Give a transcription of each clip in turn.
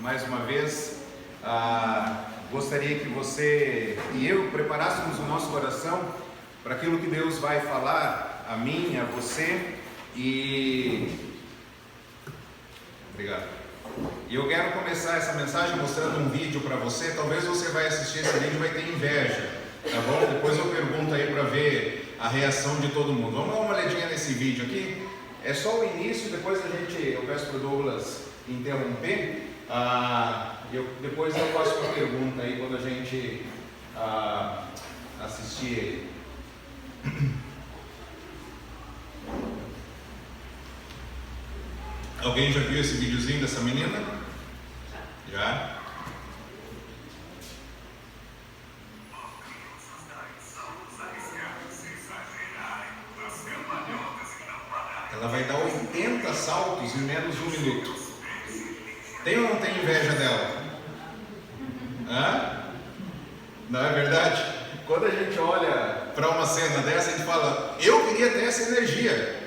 mais uma vez. Gostaria que você e eu preparássemos o nosso coração para aquilo que Deus vai falar a mim, a você. Obrigado. E eu quero começar essa mensagem mostrando um vídeo para você. Talvez você vai assistir esse vídeo e vai ter inveja, tá bom? Depois eu pergunto aí para ver a reação de todo mundo. Vamos dar uma olhadinha nesse vídeo aqui. É só o início, depois eu peço para o Douglas interromper. Depois eu faço uma pergunta aí quando a gente assistir ele. Alguém já viu esse videozinho dessa menina? Já? Ela vai dar 80 saltos em menos de 1 minuto. Tem ou não tem inveja dela? Não é verdade? Quando a gente olha para uma cena dessa, a gente fala, eu queria ter essa energia,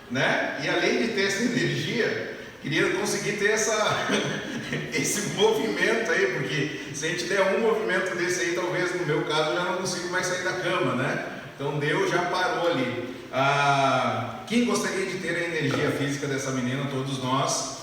né? E além de ter essa energia, queria conseguir ter esse movimento aí, porque se a gente der um movimento desse aí, talvez no meu caso eu já não consigo mais sair da cama, né? Então Deus já parou ali. Quem gostaria de ter a energia física dessa menina? Todos nós.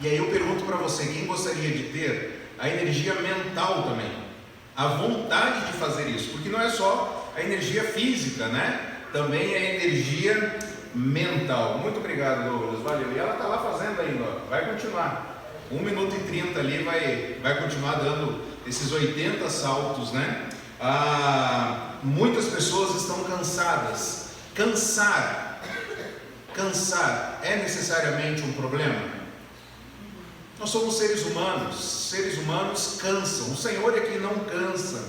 E aí eu pergunto para você, quem gostaria de ter a energia mental também? A vontade de fazer isso, porque não é só a energia física, né? Também é a energia mental. Muito obrigado, Douglas, valeu. E ela está lá fazendo ainda, ó. Vai continuar. 1 minuto e 30 ali, vai continuar dando esses 80 saltos, né? Muitas pessoas estão cansadas. Cansar é necessariamente um problema? Nós somos seres humanos cansam. O Senhor é que não cansa.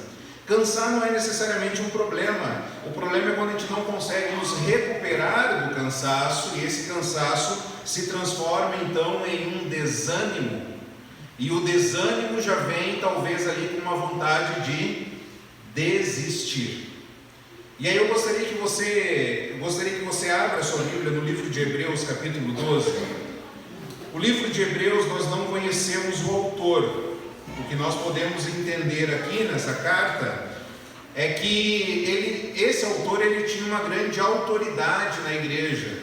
Cansar não é necessariamente um problema. O problema é quando a gente não consegue nos recuperar do cansaço, e esse cansaço se transforma então em um desânimo. E o desânimo já vem talvez ali com uma vontade de desistir. E aí eu gostaria que você abra a sua Bíblia no livro de Hebreus, capítulo 12. O livro de Hebreus, nós não conhecemos o autor. O que nós podemos entender aqui nessa carta é que esse autor tinha uma grande autoridade na igreja,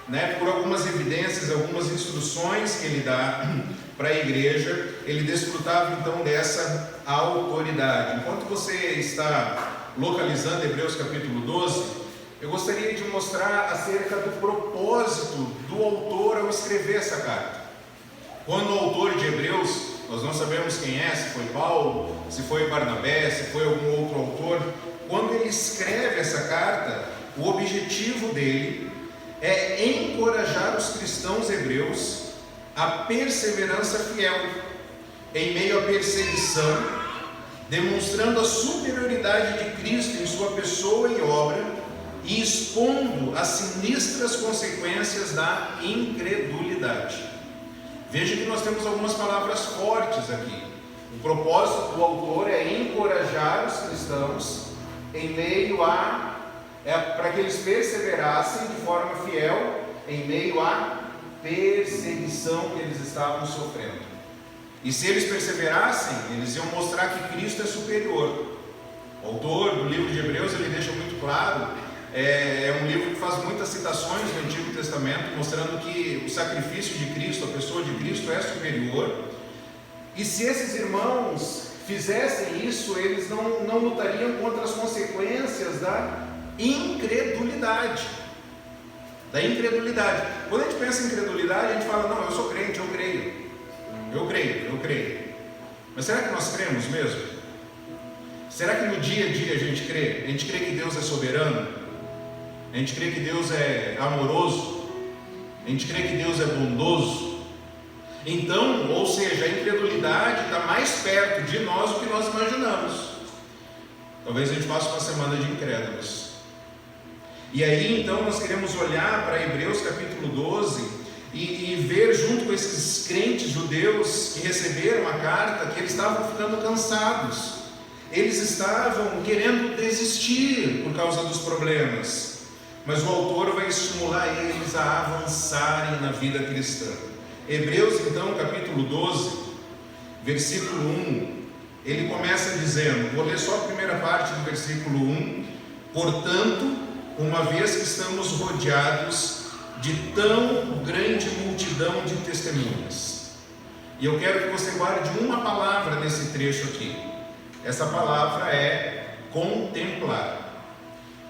né? Por algumas evidências, algumas instruções que ele dá para a igreja, ele desfrutava então dessa autoridade. Enquanto você está localizando Hebreus capítulo 12, eu gostaria de mostrar acerca do propósito do autor ao escrever essa carta. Quando o autor de Hebreus, nós não sabemos quem é, se foi Paulo, se foi Barnabé, se foi algum outro autor, quando ele escreve essa carta, o objetivo dele é encorajar os cristãos hebreus à perseverança fiel em meio à perseguição, demonstrando a superioridade de Cristo em sua pessoa e obra e expondo as sinistras consequências da incredulidade. Veja que nós temos algumas palavras fortes aqui. O propósito do autor é encorajar os cristãos em meio para que eles perseverassem de forma fiel em meio à perseguição que eles estavam sofrendo. E se eles perseverassem, eles iam mostrar que Cristo é superior. O autor do livro de Hebreus, ele deixa muito claro, é um livro que faz muitas citações do Antigo Testamento, mostrando que o sacrifício de Cristo, a pessoa de Cristo é superior. E se esses irmãos fizessem isso, eles não lutariam contra as consequências da incredulidade. Quando a gente pensa em incredulidade, a gente fala, não, eu sou crente, eu creio. Mas será que nós cremos mesmo? Será que no dia a dia a gente crê? A gente crê que Deus é soberano? A gente crê que Deus é amoroso? A gente crê que Deus é bondoso? Então, ou seja, a incredulidade está mais perto de nós do que nós imaginamos. Talvez a gente faça uma semana de incrédulos. E aí então nós queremos olhar para Hebreus capítulo 12 e ver junto com esses crentes judeus que receberam a carta que eles estavam ficando cansados. Eles estavam querendo desistir por causa dos problemas. Mas o autor vai estimular eles a avançarem na vida cristã. Hebreus, então, capítulo 12, versículo 1, ele começa dizendo, vou ler só a primeira parte do versículo 1: portanto, uma vez que estamos rodeados de tão grande multidão de testemunhas. E eu quero que você guarde uma palavra nesse trecho aqui. Essa palavra é contemplar.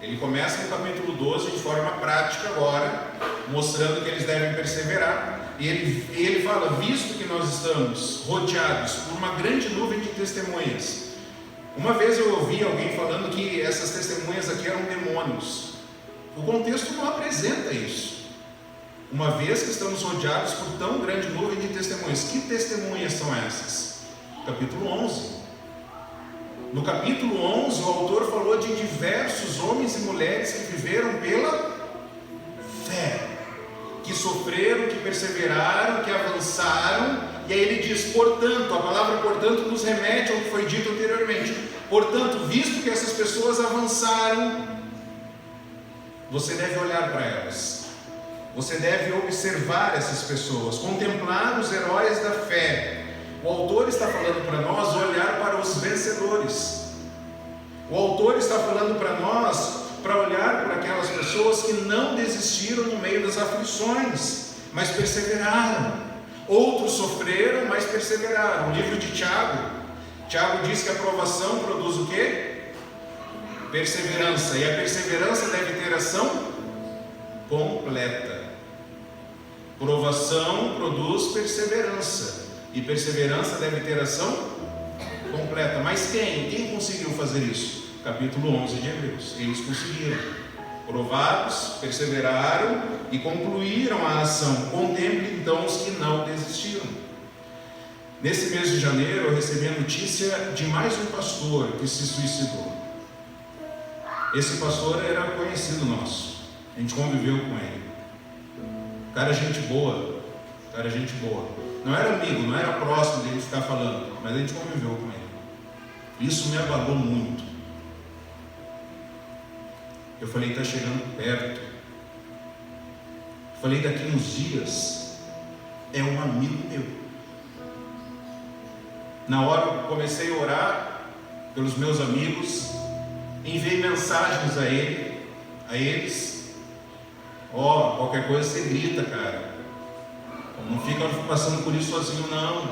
Ele começa no capítulo 12 de forma prática agora, mostrando que eles devem perseverar. E ele fala, visto que nós estamos rodeados por uma grande nuvem de testemunhas. Uma vez eu ouvi alguém falando que essas testemunhas aqui eram demônios. O contexto não apresenta isso. Uma vez que estamos rodeados por tão grande nuvem de testemunhas. Que testemunhas são essas? Capítulo 11. No capítulo 11, o autor falou de diversos homens e mulheres que viveram pela fé, que sofreram, que perseveraram, que avançaram. E aí ele diz, portanto, a palavra portanto nos remete ao que foi dito anteriormente. Portanto, visto que essas pessoas avançaram, você deve olhar para elas. Você deve observar essas pessoas, contemplar os heróis da fé. O autor está falando para nós olhar para os vencedores. O autor está falando para nós para olhar para aquelas pessoas que não desistiram no meio das aflições, mas perseveraram. Outros sofreram, mas perseveraram. O livro de Tiago diz que a provação produz o quê? Perseverança. E a perseverança deve ter ação completa. Provação produz perseverança. E perseverança deve ter ação completa. Mas quem conseguiu fazer isso? Capítulo 11 de Hebreus. Eles conseguiram. Provados, perseveraram e concluíram a ação. Contemple então os que não desistiram. Nesse mês de janeiro eu recebi a notícia de mais um pastor que se suicidou. Esse pastor era conhecido nosso. A gente conviveu com ele. Cara, gente boa. Não era amigo, não era próximo dele ficar falando, mas a gente conviveu com ele. Isso me abalou muito. Eu falei, está chegando perto. Eu falei, daqui uns dias é um amigo meu. Na hora eu comecei a orar pelos meus amigos, enviei mensagens a eles. Qualquer coisa você grita, cara. Não fica passando por isso sozinho, não.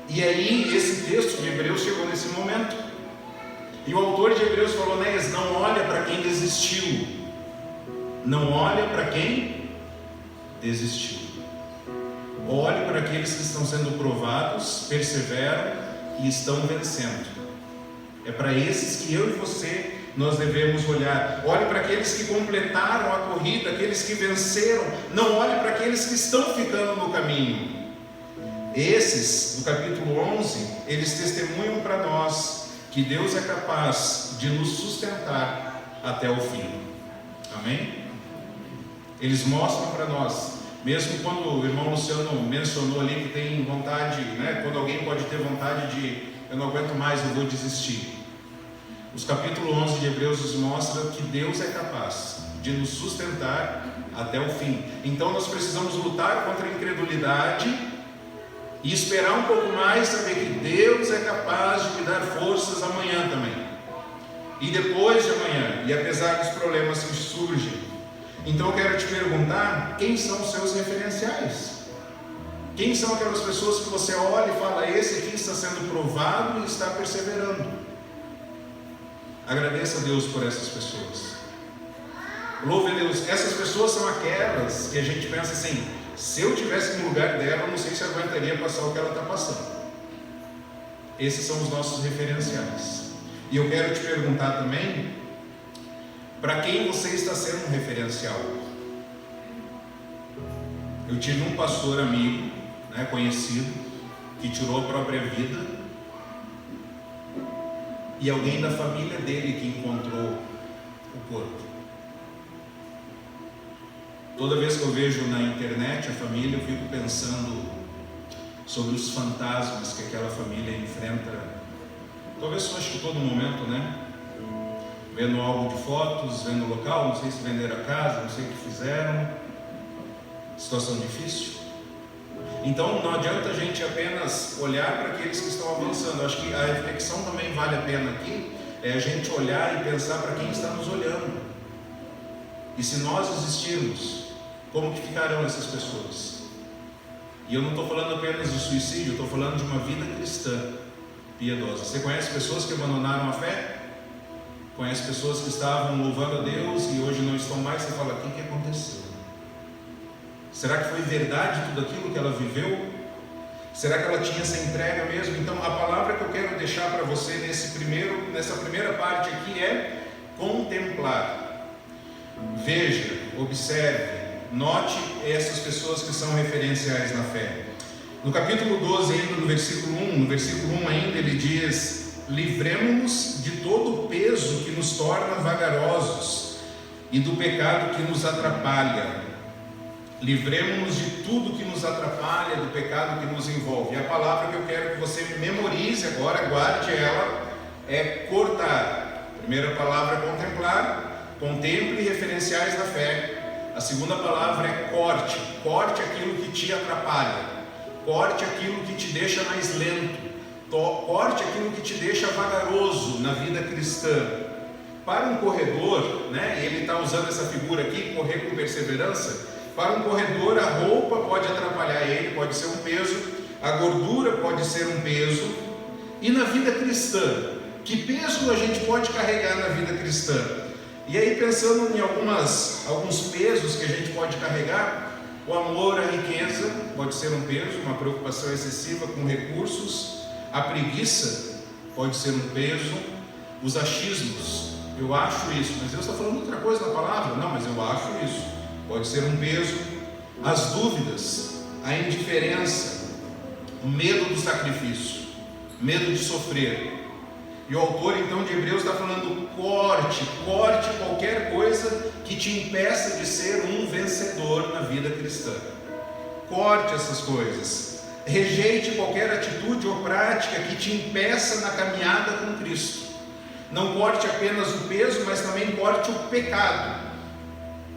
E aí, esse texto de Hebreus chegou nesse momento. E o autor de Hebreus falou, Néias, não olha para quem desistiu. Não olha para quem desistiu. Olhe para aqueles que estão sendo provados, perseveram e estão vencendo. É para esses que eu e você nós devemos olhar. Olhe para aqueles que completaram a corrida, aqueles que venceram. Não olhe para aqueles que estão ficando no caminho. Esses, do capítulo 11, eles testemunham para nós que Deus é capaz de nos sustentar até o fim. Amém? Eles mostram para nós, mesmo quando o irmão Luciano mencionou ali que tem vontade, quando alguém pode ter vontade de, eu não aguento mais, eu vou desistir. Os capítulo 11 de Hebreus nos mostra que Deus é capaz de nos sustentar até o fim. Então nós precisamos lutar contra a incredulidade e esperar um pouco mais, saber que Deus é capaz de me dar forças amanhã também. E depois de amanhã, e apesar dos problemas que surgem. Então eu quero te perguntar, quem são os seus referenciais? Quem são aquelas pessoas que você olha e fala, esse aqui está sendo provado e está perseverando? Agradeça a Deus por essas pessoas. Louve a Deus. Essas pessoas são aquelas que a gente pensa assim, se eu tivesse no lugar dela, eu não sei se eu aguentaria passar o que ela está passando. Esses são os nossos referenciais. E eu quero te perguntar também, para quem você está sendo um referencial? Eu tive um pastor amigo, conhecido, que tirou a própria vida, e alguém da família dele que encontrou o corpo. Toda vez que eu vejo na internet a família, eu fico pensando sobre os fantasmas que aquela família enfrenta. Talvez eu acho que todo momento, Vendo o álbum de fotos, vendo o local, não sei se venderam a casa, não sei o que fizeram. Situação difícil. Então não adianta a gente apenas olhar para aqueles que estão avançando. Acho que a reflexão também vale a pena aqui, é a gente olhar e pensar para quem está nos olhando. E se nós existirmos, como que ficarão essas pessoas? E eu não estou falando apenas de suicídio, eu estou falando de uma vida cristã piedosa. Você conhece pessoas que abandonaram a fé? Conhece pessoas que estavam louvando a Deus e hoje não estão mais? Você fala, o que aconteceu? Será que foi verdade tudo aquilo que ela viveu? Será que ela tinha essa entrega mesmo? Então a palavra que eu quero deixar para você nessa primeira parte aqui é contemplar. Veja, observe, note essas pessoas que são referenciais na fé. No capítulo 12 ainda, no versículo 1 ainda ele diz: livremo-nos de todo o peso que nos torna vagarosos e do pecado que nos atrapalha. Livremo-nos de tudo que nos atrapalha, do pecado que nos envolve. E a palavra que eu quero que você memorize agora, guarde ela, é cortar. A primeira palavra é contemplar, contemple referenciais da fé. A segunda palavra é corte. Corte aquilo que te atrapalha, corte aquilo que te deixa mais lento, corte aquilo que te deixa vagaroso na vida cristã. Para um corredor, né, ele está usando essa figura aqui, correr com perseverança. Para um corredor, a roupa pode atrapalhar ele, pode ser um peso, a gordura pode ser um peso. E na vida cristã, que peso a gente pode carregar na vida cristã? E aí, pensando em alguns pesos que a gente pode carregar, o amor à riqueza pode ser um peso, uma preocupação excessiva com recursos. A preguiça pode ser um peso. Os achismos, eu acho isso, mas Deus está falando outra coisa na palavra. Não, mas eu acho isso, pode ser um peso. As dúvidas, a indiferença, o medo do sacrifício, medo de sofrer. E o autor então de Hebreus está falando: corte qualquer coisa que te impeça de ser um vencedor na vida cristã. Corte essas coisas. Rejeite qualquer atitude ou prática que te impeça na caminhada com Cristo. Não corte apenas o peso, mas também corte o pecado.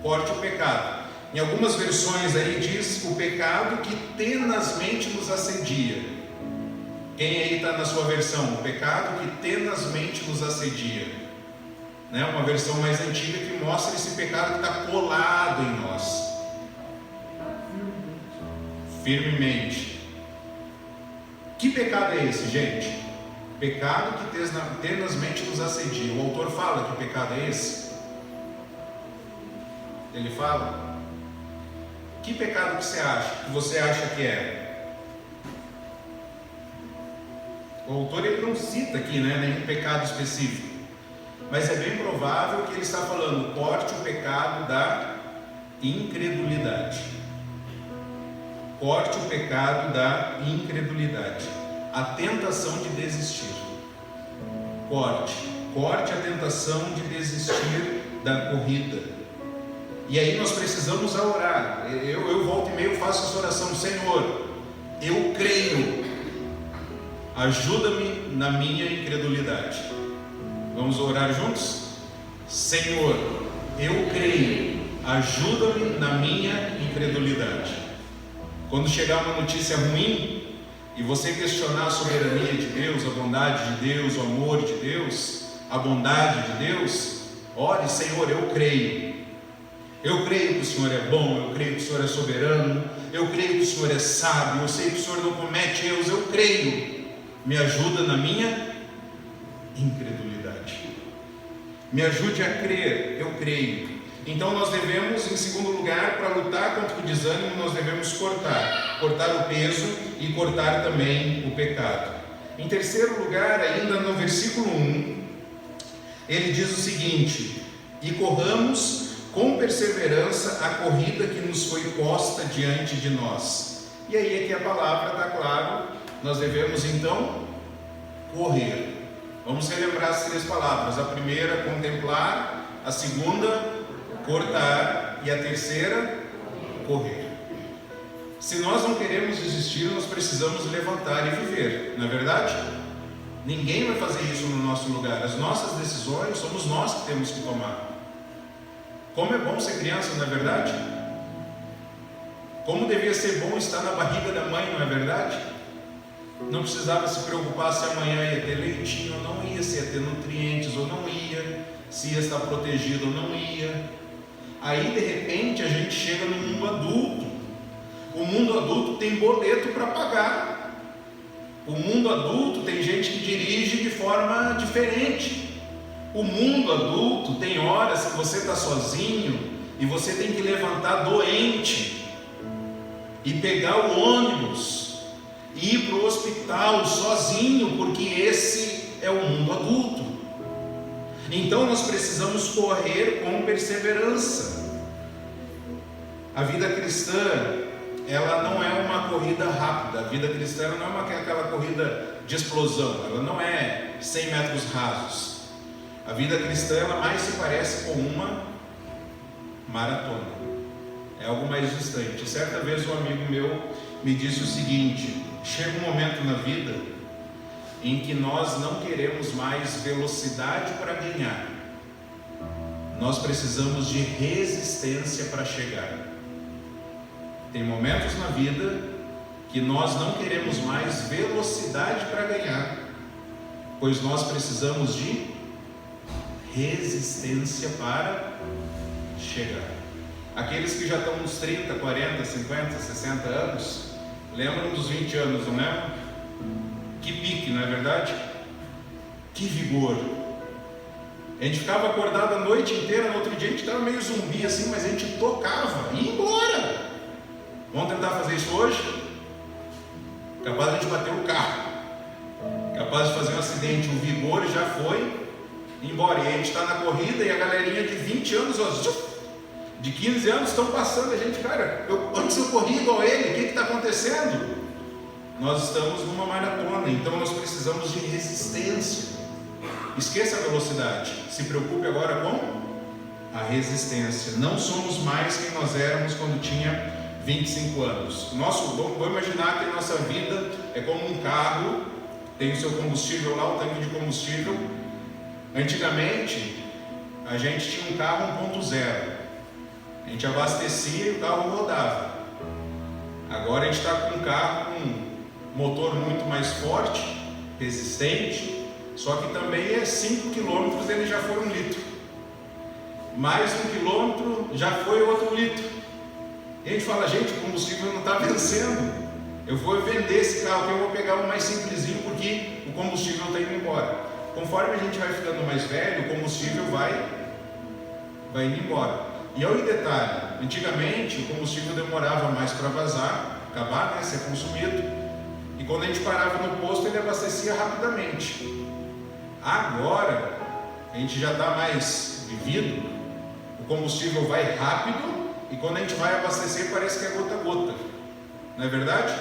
Corte o pecado. Em algumas versões aí diz o pecado que tenazmente nos assedia. Quem aí está na sua versão? O pecado que tenazmente nos assedia, né? Uma versão mais antiga que mostra esse pecado que está colado em nós, firmemente. Que pecado é esse, gente? Pecado que tenazmente nos assedia. O autor fala que pecado é esse? Ele fala: que pecado que você acha que é? O autor ele não cita aqui, né, nenhum pecado específico, mas é bem provável que ele está falando: corte o pecado da incredulidade. Corte o pecado da incredulidade, a tentação de desistir. Corte a tentação de desistir da corrida. E aí nós precisamos orar. Eu volto e meio faço essa oração: Senhor, eu creio, ajuda-me na minha incredulidade. Vamos orar juntos? Senhor, eu creio, ajuda-me na minha incredulidade. Quando chegar uma notícia ruim e você questionar a soberania de Deus, a bondade de Deus, o amor de Deus, a bondade de Deus, ore: Senhor, eu creio. Eu creio que o Senhor é bom, eu creio que o Senhor é soberano, eu creio que o Senhor é sábio, eu sei que o Senhor não comete erros, eu creio. Me ajuda na minha incredulidade. Me ajude a crer, eu creio. Então nós devemos, em segundo lugar, para lutar contra o desânimo, nós devemos cortar o peso e cortar também o pecado. Em terceiro lugar, ainda no versículo 1, ele diz o seguinte: e corramos com perseverança a corrida que nos foi posta diante de nós. E aí é que a palavra está claro, nós devemos então correr. Vamos relembrar as três palavras: a primeira, contemplar; a segunda, cortar; e a terceira, correr. Se nós não queremos desistir, nós precisamos levantar e viver, não é verdade? Ninguém vai fazer isso no nosso lugar. As nossas decisões somos nós que temos que tomar. Como é bom ser criança, não é verdade? Como devia ser bom estar na barriga da mãe, não é verdade? Não precisava se preocupar se amanhã ia ter leitinho ou não ia, se ia ter nutrientes ou não ia, se ia estar protegido ou não ia. Aí de repente a gente chega no mundo adulto. O mundo adulto tem boleto para pagar. O mundo adulto tem gente que dirige de forma diferente. O mundo adulto tem horas que você está sozinho e você tem que levantar doente e pegar o ônibus e ir para o hospital sozinho, porque esse é o mundo adulto. Então nós precisamos correr com perseverança. A vida cristã, ela não é uma corrida rápida. A vida cristã não é aquela corrida de explosão. Ela não é 100 metros rasos. A vida cristã, ela mais se parece com uma maratona. É algo mais distante. Certa vez um amigo meu me disse o seguinte: chega um momento na vida em que nós não queremos mais velocidade para ganhar. Nós precisamos de resistência para chegar. Tem momentos na vida que nós não queremos mais velocidade para ganhar, pois nós precisamos de resistência para chegar. Aqueles que já estão uns 30, 40, 50, 60 anos, lembram dos 20 anos, não lembram? Que pique, não é verdade? Que vigor! A gente ficava acordado a noite inteira, no outro dia a gente estava meio zumbi assim, mas a gente tocava e ia embora. Vamos tentar fazer isso hoje? Capaz de a gente bater o carro, capaz de fazer um acidente, o vigor já foi embora. E a gente está na corrida e a galerinha de 20 anos, de 15 anos estão passando. A gente, cara, antes eu corri igual a ele, o que está acontecendo? Nós estamos numa maratona, então nós precisamos de resistência. Esqueça a velocidade, se preocupe agora com a resistência. Não somos mais quem nós éramos quando tinha 25 anos. Vou imaginar que a nossa vida é como um carro, tem o seu combustível lá, o tanque de combustível. Antigamente, a gente tinha um carro 1.0, a gente abastecia e o carro rodava. Agora a gente está com um carro com motor muito mais forte, resistente, só que também é 5 km ele já foi 1 litro, mais 1 quilômetro já foi outro litro. E a gente fala, gente, o combustível não está vencendo, eu vou vender esse carro, eu vou pegar um mais simplesinho porque o combustível está indo embora. Conforme a gente vai ficando mais velho, o combustível vai indo embora. E olha o detalhe, antigamente o combustível demorava mais para vazar, acabar, ser consumido, e quando a gente parava no posto ele abastecia rapidamente. Agora, a gente já está mais vivido, o combustível vai rápido, e quando a gente vai abastecer parece que é gota a gota, não é verdade?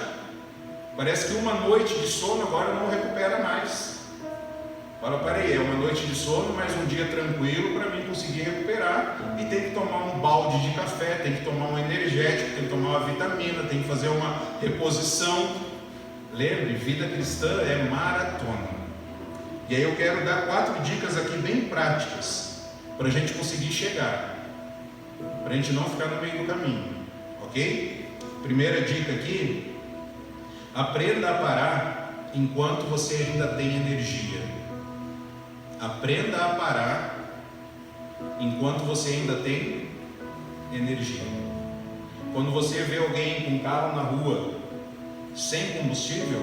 Parece que uma noite de sono agora não recupera mais. Fala, peraí, é uma noite de sono, mas um dia tranquilo para mim conseguir recuperar, e tem que tomar um balde de café, tem que tomar um energético, tem que tomar uma vitamina, tem que fazer uma reposição. Lembre, vida cristã é maratona. E aí eu quero dar 4 dicas aqui bem práticas para a gente conseguir chegar, para a gente não ficar no meio do caminho, ok? Primeira dica aqui: aprenda a parar enquanto você ainda tem energia. Aprenda a parar enquanto você ainda tem energia. Quando você vê alguém com um carro na rua sem combustível,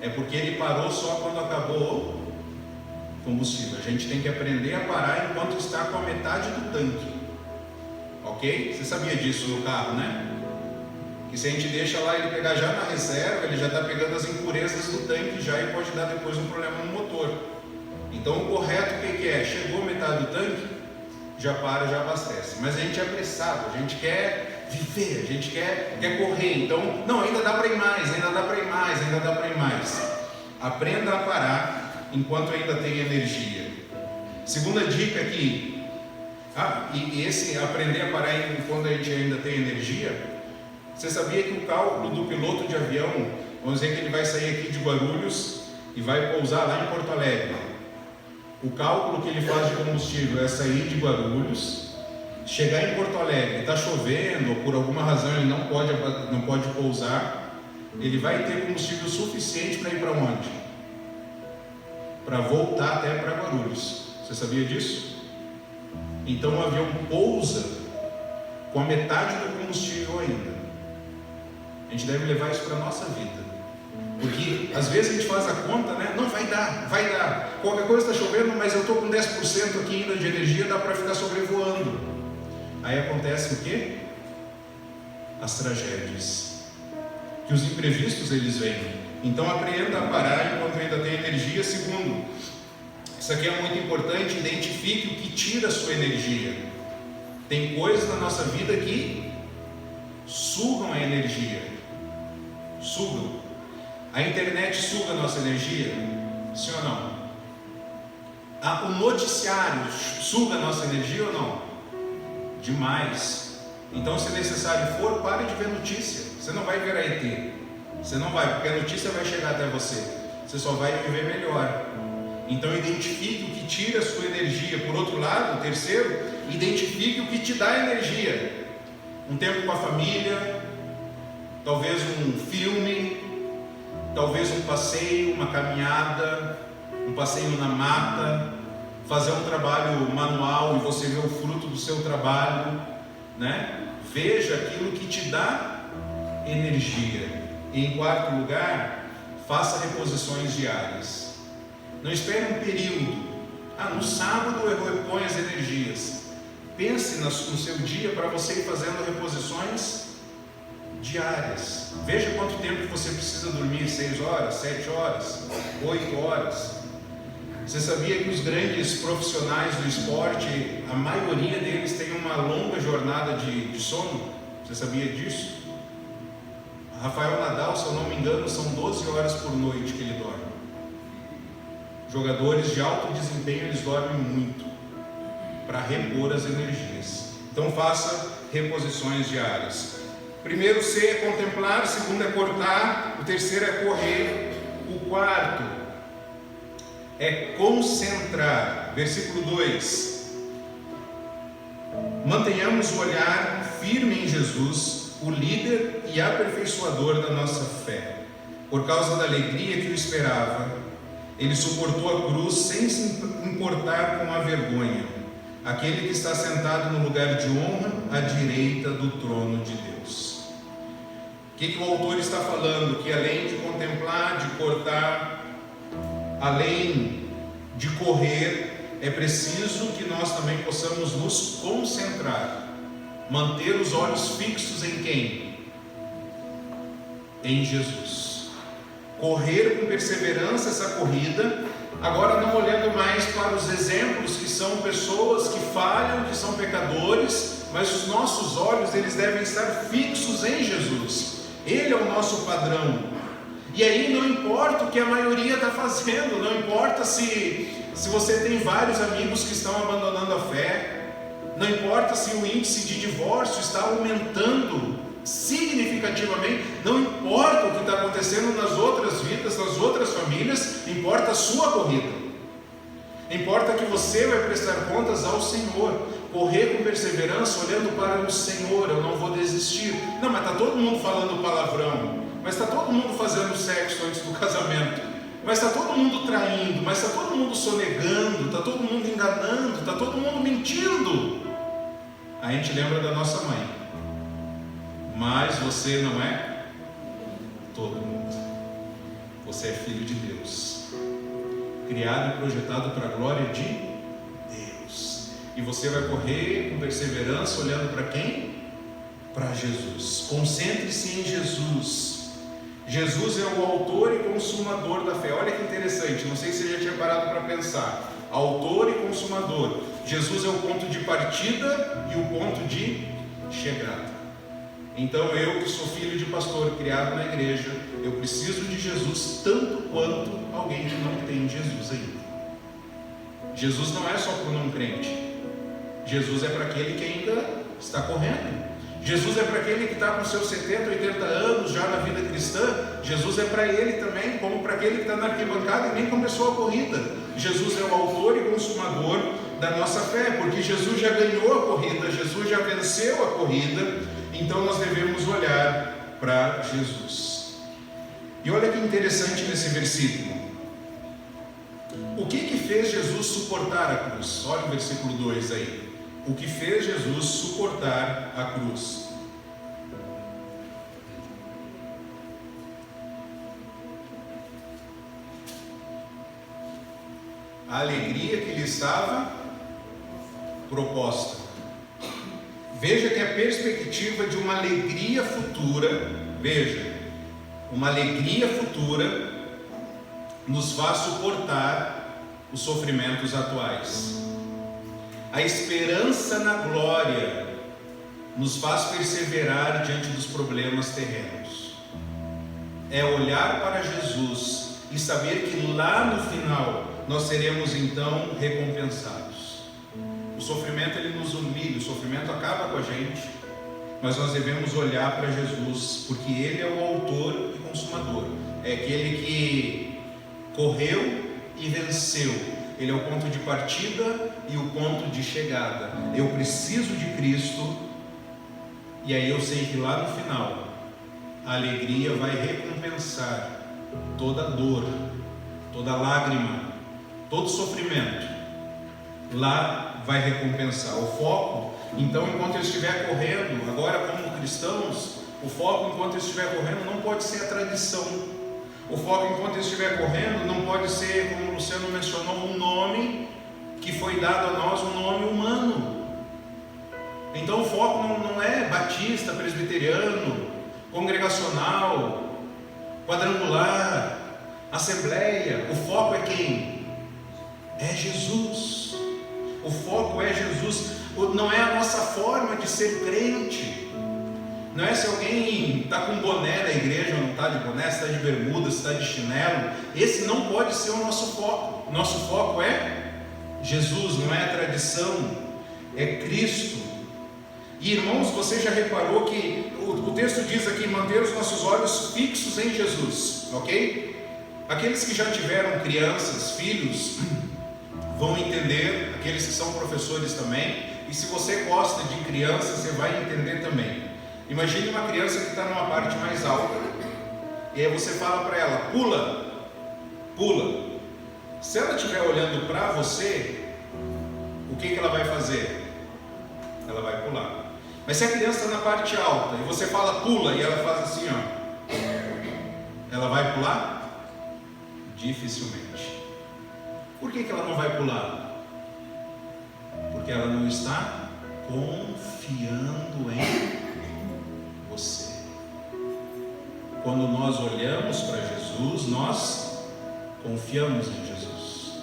é porque ele parou só quando acabou o combustível. A gente tem que aprender a parar enquanto está com a metade do tanque, ok? Você sabia disso no carro, né? Que se a gente deixa lá ele pegar já na reserva, ele já está pegando as impurezas do tanque já, e pode dar depois um problema no motor. Então o correto o que é? Chegou a metade do tanque, já para, já abastece. Mas a gente é apressado, a gente quer viver, a gente quer correr. Então, não, ainda dá para ir mais, ainda dá para ir mais, ainda dá para ir mais. Aprenda a parar enquanto ainda tem energia. Segunda dica aqui, e esse aprender a parar enquanto a gente ainda tem energia. Você sabia que o cálculo do piloto de avião, vamos dizer que ele vai sair aqui de Guarulhos e vai pousar lá em Porto Alegre. O cálculo que ele faz de combustível é sair de Guarulhos, chegar em Porto Alegre, está chovendo, ou por alguma razão ele não pode pousar, ele vai ter combustível suficiente para ir para onde? Para voltar até para Guarulhos. Você sabia disso? Então o avião pousa com a metade do combustível ainda. A gente deve levar isso para a nossa vida. Porque às vezes a gente faz a conta, né? Não, vai dar. Qualquer coisa está chovendo, mas eu estou com 10% aqui ainda de energia, dá para ficar sobrevoando. Aí acontece o quê? As tragédias. Que os imprevistos eles vêm. Então aprenda a parar enquanto ainda tem energia. Segundo, isso aqui é muito importante, identifique o que tira a sua energia. Tem coisas na nossa vida que sugam a energia. Sugam. A internet suga a nossa energia? Sim ou não? O noticiário suga a nossa energia ou não? Demais. Então, se necessário for, pare de ver notícia. Você não vai ver a ET. Você não vai, porque a notícia vai chegar até você. Você só vai viver melhor. Então, identifique o que tira a sua energia. Por outro lado, terceiro, identifique o que te dá energia. Um tempo com a família, talvez um filme, talvez um passeio, uma caminhada, um passeio na mata, fazer um trabalho manual e você vê o fruto do seu trabalho, né? Veja aquilo que te dá energia. E em quarto lugar, faça reposições diárias. Não espere um período. No sábado eu reponho as energias. Pense no seu dia para você ir fazendo reposições diárias. Veja quanto tempo você precisa dormir, 6 horas, 7 horas, 8 horas. Você sabia que os grandes profissionais do esporte, a maioria deles tem uma longa jornada de sono? Você sabia disso? Rafael Nadal, se eu não me engano, são 12 horas por noite que ele dorme. Jogadores de alto desempenho, eles dormem muito para repor as energias. Então faça reposições diárias. Primeiro C é contemplar, o segundo é cortar, o terceiro é correr, o quarto é concentrar. Versículo 2: mantenhamos o olhar firme em Jesus, o líder e aperfeiçoador da nossa fé. Por causa da alegria que o esperava, ele suportou a cruz sem se importar com a vergonha. Aquele que está sentado no lugar de honra à direita do trono de Deus. O que o autor está falando? Que além de contemplar, de cortar, além de correr, é preciso que nós também possamos nos concentrar, manter os olhos fixos em quem? Em Jesus. Correr com perseverança essa corrida, agora não olhando mais para os exemplos que são pessoas que falham, que são pecadores, mas os nossos olhos eles devem estar fixos em Jesus. Ele é o nosso padrão. E aí não importa o que a maioria está fazendo, não importa se você tem vários amigos que estão abandonando a fé, não importa se o índice de divórcio está aumentando significativamente, não importa o que está acontecendo nas outras vidas, nas outras famílias, importa a sua corrida. Importa que você vai prestar contas ao Senhor, correr com perseverança, olhando para o Senhor. Eu não vou desistir. Não, mas está todo mundo falando palavrão, mas está todo mundo fazendo sexo antes do casamento, mas está todo mundo traindo, mas está todo mundo sonegando, está todo mundo enganando, está todo mundo mentindo. A gente lembra da nossa mãe. Mas você não é todo mundo. Você é filho de Deus, criado e projetado para a glória de Deus. E você vai correr com perseverança, olhando para quem? Para Jesus. Concentre-se em Jesus. Jesus é o autor e consumador da fé. Olha que interessante, não sei se você já tinha parado para pensar. Autor e consumador. Jesus é o ponto de partida e o ponto de chegada. Então eu, que sou filho de pastor, criado na igreja, eu preciso de Jesus tanto quanto alguém que não tem Jesus ainda. Jesus não é só para o não crente. Jesus é para aquele que ainda está correndo. Jesus é para aquele que está com seus 70, 80 anos já na vida cristã. Jesus é para ele também, como para aquele que está na arquibancada e nem começou a corrida. Jesus é o autor e consumador da nossa fé, porque Jesus já ganhou a corrida, Jesus já venceu a corrida, então nós devemos olhar para Jesus. E olha que interessante nesse versículo. O que fez Jesus suportar a cruz? Olha o versículo 2 aí. O que fez Jesus suportar a cruz? A alegria que lhe estava proposta. Veja que a perspectiva de uma alegria futura, veja, uma alegria futura nos faz suportar os sofrimentos atuais. A esperança na glória nos faz perseverar diante dos problemas terrenos. É olhar para Jesus e saber que lá no final nós seremos então recompensados. O sofrimento ele nos humilha, o sofrimento acaba com a gente, mas nós devemos olhar para Jesus, porque Ele é o autor e consumador, é aquele que correu e venceu. Ele é o ponto de partida e o ponto de chegada. Eu preciso de Cristo, e aí eu sei que lá no final a alegria vai recompensar toda dor, toda lágrima, todo sofrimento. Lá vai recompensar. O foco, então, enquanto eu estiver correndo, agora como cristãos, o foco enquanto eu estiver correndo não pode ser a tradição. O foco enquanto eu estiver correndo não pode ser, como o Luciano mencionou, um nome que foi dado a nós, um nome humano. Então o foco não é batista, presbiteriano, congregacional, quadrangular, assembleia. O foco é quem? É Jesus. O foco é Jesus. Não é a nossa forma de ser crente. Não é se alguém está com boné da igreja ou não está de boné, se está de bermuda, se está de chinelo. Esse não pode ser o nosso foco. Nosso foco é Jesus, não é a tradição, é Cristo. E irmãos, você já reparou que o texto diz aqui, manter os nossos olhos fixos em Jesus, ok? Aqueles que já tiveram crianças, filhos, vão entender, aqueles que são professores também, e se você gosta de criança, você vai entender também. Imagine uma criança que está numa parte mais alta, e aí você fala para ela, pula, pula. Se ela estiver olhando para você, o que ela vai fazer? Ela vai pular. Mas se a criança está na parte alta, e você fala pula, e ela faz assim, ó, ela vai pular? Dificilmente. Por que ela não vai pular? Porque ela não está confiando em você. Quando nós olhamos para Jesus, nós confiamos em Jesus.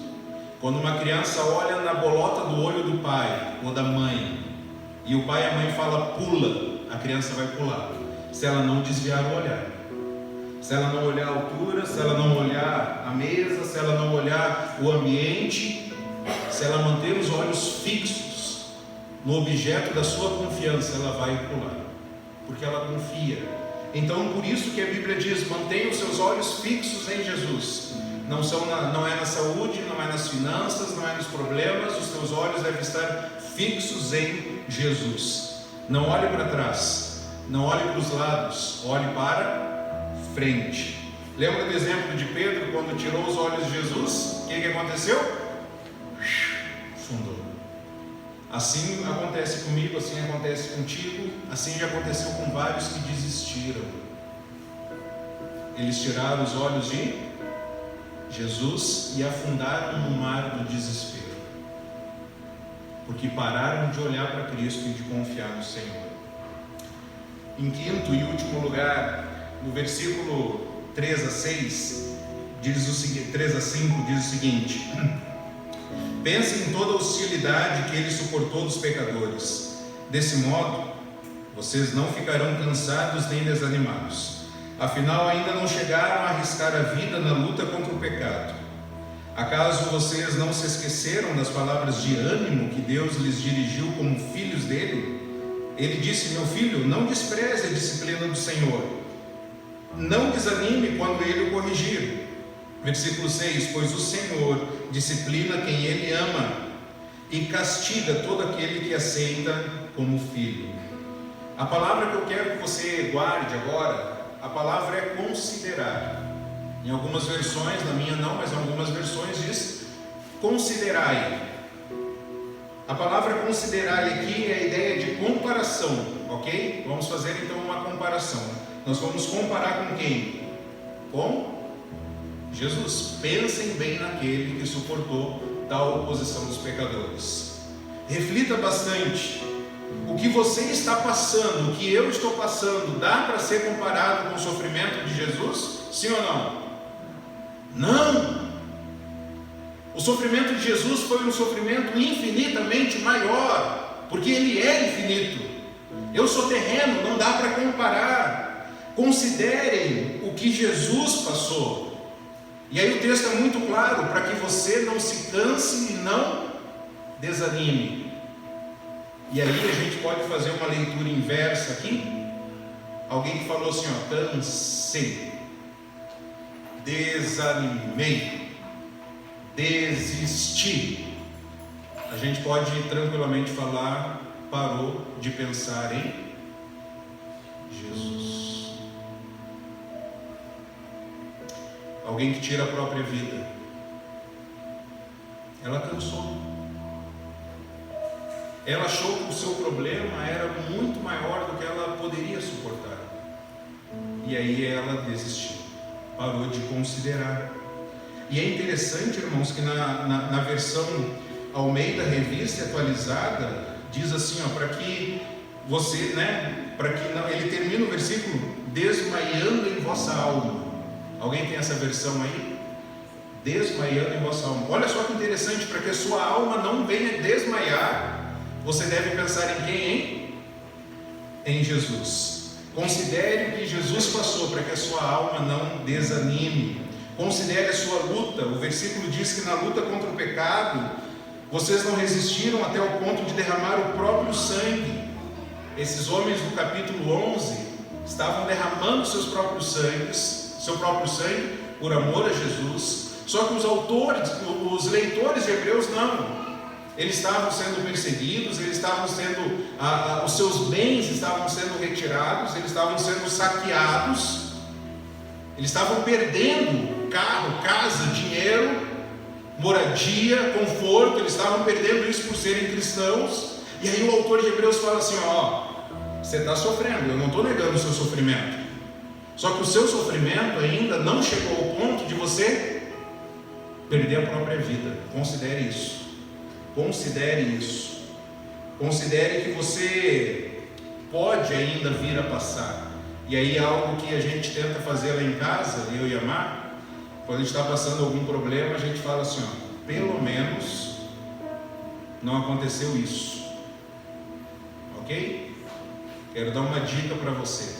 Quando uma criança olha na bolota do olho do pai ou da mãe, e o pai e a mãe falam pula, a criança vai pular, se ela não desviar o olhar. Se ela não olhar a altura, se ela não olhar a mesa, se ela não olhar o ambiente, se ela manter os olhos fixos no objeto da sua confiança, ela vai pular, porque ela confia. Então, por isso que a Bíblia diz, mantenha os seus olhos fixos em Jesus. Não é na saúde, não é nas finanças, não é nos problemas, os teus olhos devem estar fixos em Jesus. Não olhe para trás, não olhe para os lados, olhe para frente. Lembra do exemplo de Pedro, quando tirou os olhos de Jesus? O que aconteceu? Fundou. Assim acontece comigo, assim acontece contigo, assim já aconteceu com vários que desistiram. Eles tiraram os olhos de Jesus e afundaram no mar do desespero, porque pararam de olhar para Cristo e de confiar no Senhor. Em quinto e último lugar, no versículo 3 a 6, diz o seguinte, 3 a 5 diz o seguinte: pense em toda a hostilidade que ele suportou dos pecadores. Desse modo, vocês não ficarão cansados nem desanimados. Afinal, ainda não chegaram a arriscar a vida na luta contra o pecado. Acaso vocês não se esqueceram das palavras de ânimo que Deus lhes dirigiu como filhos dele? Ele disse: meu filho, não despreze a disciplina do Senhor. Não desanime quando ele o corrigir. Versículo 6: pois o Senhor disciplina quem ele ama, e castiga todo aquele que aceita como filho. A palavra que eu quero que você guarde agora, a palavra é considerar. Em algumas versões, na minha não, mas em algumas versões diz considerai. A palavra considerai aqui é a ideia de comparação, ok? Vamos fazer então uma comparação. Nós vamos comparar com quem? Com Jesus. Pensem bem naquele que suportou tal oposição dos pecadores. Reflita bastante. O que você está passando, o que eu estou passando, dá para ser comparado com o sofrimento de Jesus? Sim ou não? Não! O sofrimento de Jesus foi um sofrimento infinitamente maior, porque Ele é infinito. Eu sou terreno, não dá para comparar. Considerem o que Jesus passou. E aí o texto é muito claro, para que você não se canse e não desanime. E aí a gente pode fazer uma leitura inversa aqui. Alguém que falou assim, ó, cansei, desanimei, desisti. A gente pode tranquilamente falar, parou de pensar em Jesus. Alguém que tira a própria vida. Ela cansou. Ela achou que o seu problema era muito maior do que ela poderia suportar. E aí ela desistiu. Parou de considerar. E é interessante, irmãos, que na versão Almeida Revista e Atualizada, diz assim, ó, para que você, para que não, ele termina o versículo, desmaiando em vossa alma. Alguém tem essa versão aí? Desmaiando em vossa alma. Olha só que interessante, para que a sua alma não venha desmaiar, você deve pensar em quem, hein? Em Jesus. Considere o que Jesus passou, para que a sua alma não desanime. Considere a sua luta. O versículo diz que na luta contra o pecado, vocês não resistiram até o ponto de derramar o próprio sangue. Esses homens do capítulo 11 estavam derramando seu próprio sangue por amor a Jesus. Só que os autores, os leitores de Hebreus não. Eles estavam sendo perseguidos, eles estavam sendo, os seus bens estavam sendo retirados, eles estavam sendo saqueados, eles estavam perdendo carro, casa, dinheiro, moradia, conforto, eles estavam perdendo isso por serem cristãos. E aí o autor de Hebreus fala assim, ó, você está sofrendo, eu não estou negando o seu sofrimento, só que o seu sofrimento ainda não chegou ao ponto de você perder a própria vida. Considere isso. Considere isso. Considere que você pode ainda vir a passar. E aí algo que a gente tenta fazer lá em casa, eu e a Mar, quando a gente está passando algum problema, a gente fala assim, ó, pelo menos não aconteceu isso. Ok? Quero dar uma dica para você.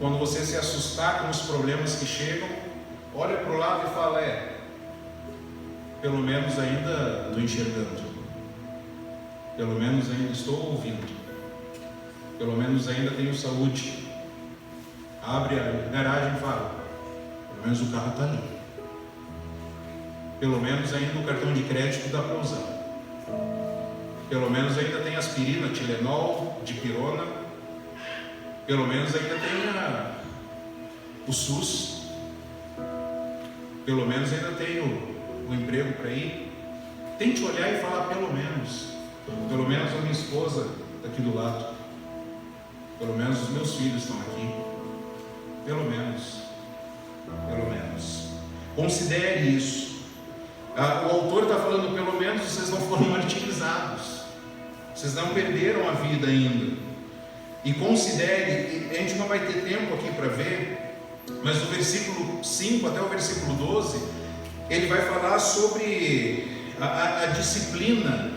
Quando você se assustar com os problemas que chegam, olha para o lado e fala, pelo menos ainda estou enxergando, pelo menos ainda estou ouvindo, pelo menos ainda tenho saúde. Abre a garagem e fala, pelo menos o carro está ali, pelo menos ainda o cartão de crédito dá para usar, pelo menos ainda tem aspirina, Tilenol, dipirona, pelo menos ainda tem o SUS, pelo menos ainda tem o emprego para ir. Tente olhar e falar, pelo menos a minha esposa está aqui do lado, pelo menos os meus filhos estão aqui, pelo menos. Considere isso. O autor está falando, pelo menos vocês não foram martirizados, vocês não perderam a vida ainda. E considere, a gente não vai ter tempo aqui para ver, mas do versículo 5 até o versículo 12, ele vai falar sobre a disciplina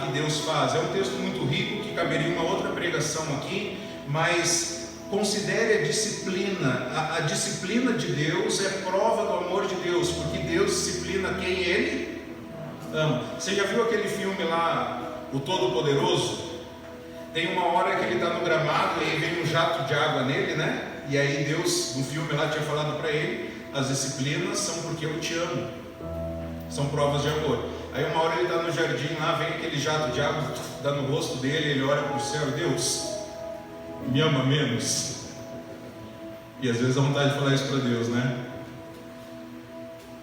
que Deus faz. É um texto muito rico que caberia uma outra pregação aqui, mas considere a disciplina. A disciplina de Deus é prova do amor de Deus, porque Deus disciplina quem Ele ama. Você já viu aquele filme lá, O Todo-Poderoso? Tem uma hora que ele está no gramado e aí vem um jato de água nele, né? E aí Deus, no filme lá, tinha falado para ele, as disciplinas são porque eu te amo. são provas de amor. Aí uma hora ele está no jardim lá, vem aquele jato de água, dá no rosto dele, ele olha para o céu: Deus, me ama menos. E às vezes dá vontade de falar isso para Deus, né?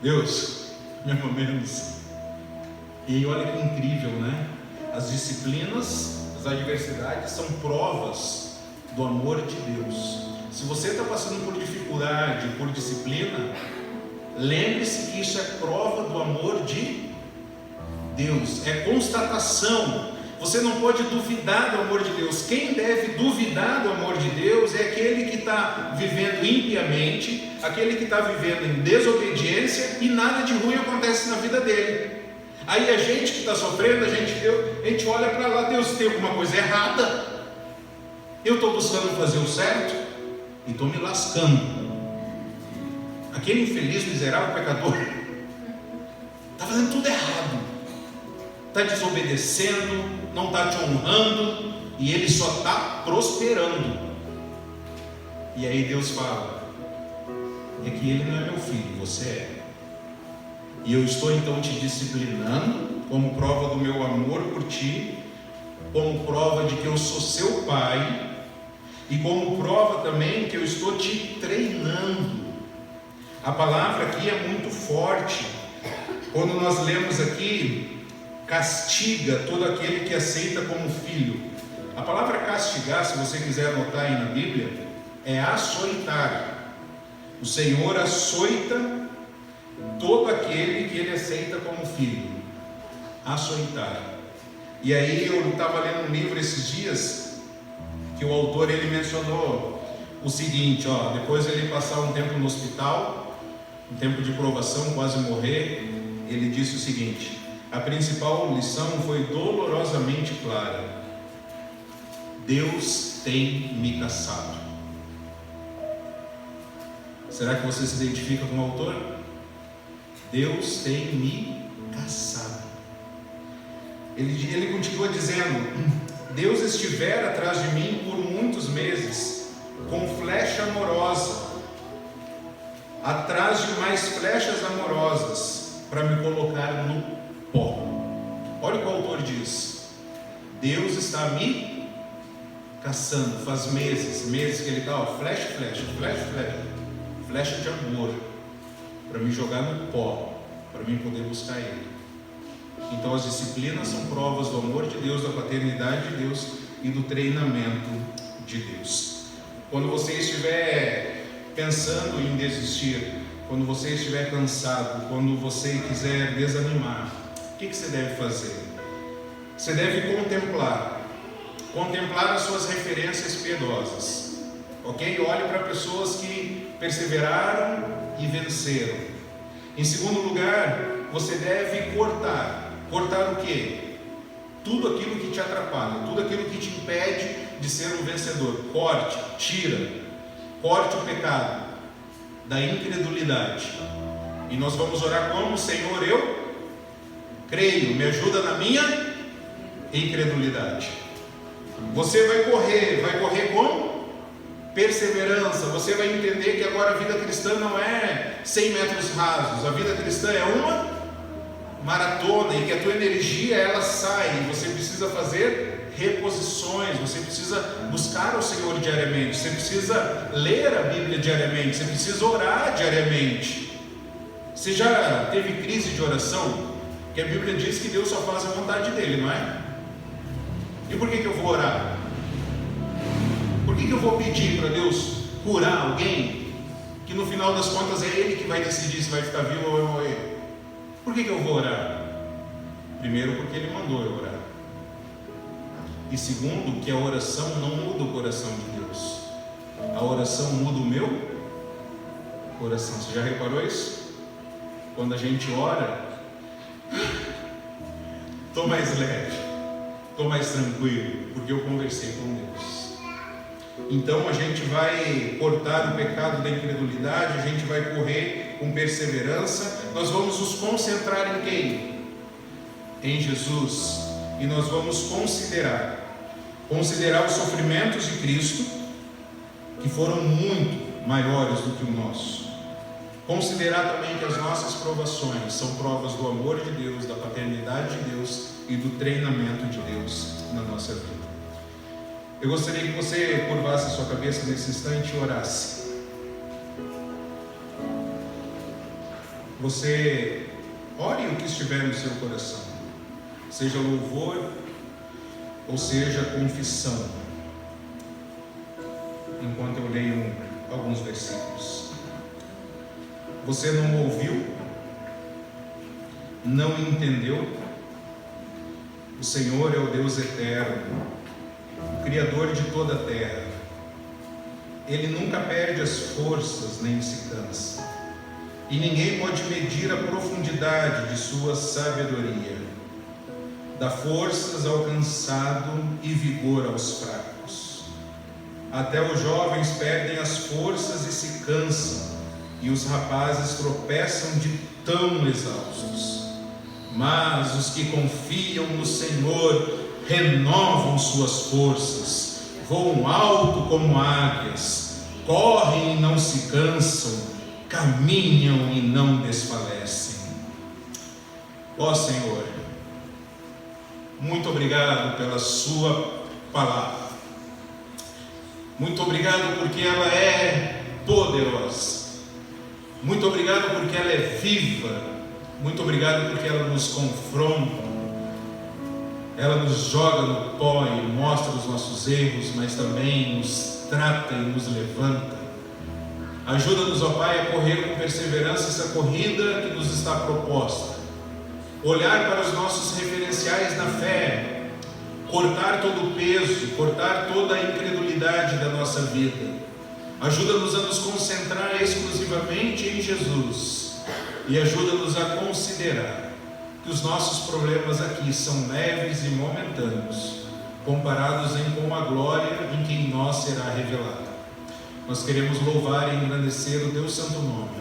Deus, me ama menos. E olha que incrível, né? As disciplinas, as adversidades são provas do amor de Deus. Se você está passando por dificuldade, por disciplina, lembre-se que isso é prova do amor de Deus, é constatação. Você não pode duvidar do amor de Deus. Quem deve duvidar do amor de Deus é aquele que está vivendo impiamente, aquele que está vivendo em desobediência e nada de ruim acontece na vida dele. Aí a gente que está sofrendo, a gente olha para lá: Deus, tem alguma coisa errada? Eu estou buscando fazer o certo e estou me lascando. Aquele infeliz, miserável pecador está fazendo tudo errado, está desobedecendo, não está te honrando, e ele só está prosperando. E aí Deus fala: é que ele não é meu filho, você é. E eu estou então te disciplinando como prova do meu amor por ti, como prova de que eu sou seu pai, e como prova também que eu estou te treinando. A palavra aqui é muito forte. Quando nós lemos aqui, castiga todo aquele que aceita como filho. A palavra castigar, se você quiser anotar aí na Bíblia, é açoitar. O Senhor açoita todo aquele que ele aceita como filho. Açoitar. E aí eu estava lendo um livro esses dias, que o autor ele mencionou o seguinte, depois ele passar um tempo no hospital, um tempo de provação, quase morrer, ele disse o seguinte: a principal lição foi dolorosamente clara: Deus tem me caçado. Será que você se identifica com o autor? Deus tem me caçado. Ele continua dizendo: Deus estivera atrás de mim por muitos meses, com flecha amorosa, atrás de mais flechas amorosas, para me colocar no pó. Olha o que o autor diz: Deus está me caçando. Faz meses que ele está, flecha de amor, para me jogar no pó, para mim poder buscar Ele. Então as disciplinas são provas do amor de Deus, da paternidade de Deus e do treinamento de Deus. Quando você estiver pensando em desistir, quando você estiver cansado, quando você quiser desanimar, o que você deve fazer? Você deve contemplar as suas referências piedosas, ok? Olhe para pessoas que perseveraram e venceram. Em segundo lugar, você deve cortar o quê? Tudo aquilo que te atrapalha, tudo aquilo que te impede de ser um vencedor. Corte o pecado da incredulidade. E nós vamos orar como? Senhor, eu creio, me ajuda na minha incredulidade. Você vai correr com perseverança. Você vai entender que agora a vida cristã não é 100 metros rasos, a vida cristã é uma maratona, e que a tua energia ela sai, e você precisa fazer reposições, você precisa buscar o Senhor diariamente, você precisa ler a Bíblia diariamente, você precisa orar diariamente. Você já teve crise de oração? Que a Bíblia diz que Deus só faz a vontade dele, não é? E por que eu vou orar? Por que eu vou pedir para Deus curar alguém, que no final das contas é Ele que vai decidir se vai ficar vivo ou vai morrer? Por que eu vou orar? Primeiro, porque Ele mandou eu orar. E segundo, que a oração não muda o coração de Deus. A oração muda o meu coração. Você já reparou isso? Quando a gente ora, estou mais leve, estou mais tranquilo, porque eu conversei com Deus. Então a gente vai cortar o pecado da incredulidade, a gente vai correr com perseverança, nós vamos nos concentrar em quem? Em Jesus. E nós vamos considerar os sofrimentos de Cristo, que foram muito maiores do que o nosso. Considerar também que as nossas provações são provas do amor de Deus, da paternidade de Deus e do treinamento de Deus na nossa vida. Eu gostaria que você curvasse a sua cabeça nesse instante e orasse. Você ore o que estiver no seu coração, seja louvor ou seja confissão, enquanto eu leio alguns versículos. Você não ouviu? Não entendeu? O Senhor é o Deus eterno, o Criador de toda a terra. Ele nunca perde as forças nem se cansa, e ninguém pode medir a profundidade de sua sabedoria. Dá forças ao cansado e vigor aos fracos. Até os jovens perdem as forças e se cansam, e os rapazes tropeçam de tão exaustos. Mas os que confiam no Senhor renovam suas forças, voam alto como águias, correm e não se cansam, caminham e não desfalecem. Ó Senhor, muito obrigado pela sua palavra. Muito obrigado porque ela é poderosa. Muito obrigado porque ela é viva. Muito obrigado porque ela nos confronta. Ela nos joga no pó e mostra os nossos erros, mas também nos trata e nos levanta. Ajuda-nos, ó Pai, a correr com perseverança essa corrida que nos está proposta. Olhar para os nossos referenciais na fé, cortar todo o peso, cortar toda a incredulidade da nossa vida. Ajuda-nos a nos concentrar exclusivamente em Jesus e ajuda-nos a considerar que os nossos problemas aqui são leves e momentâneos, comparados com a glória em que em nós será revelada. Nós queremos louvar e engrandecer o Teu santo nome,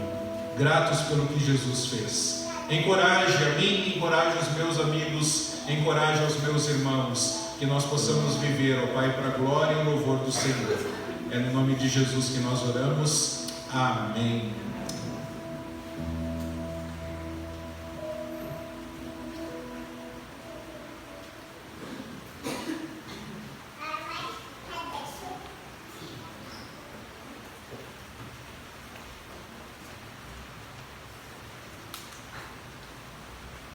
gratos pelo que Jesus fez. Encoraje a mim, encoraje os meus amigos, encoraje os meus irmãos, que nós possamos viver, ó Pai, para a glória e louvor do Senhor. É no nome de Jesus que nós oramos. Amém.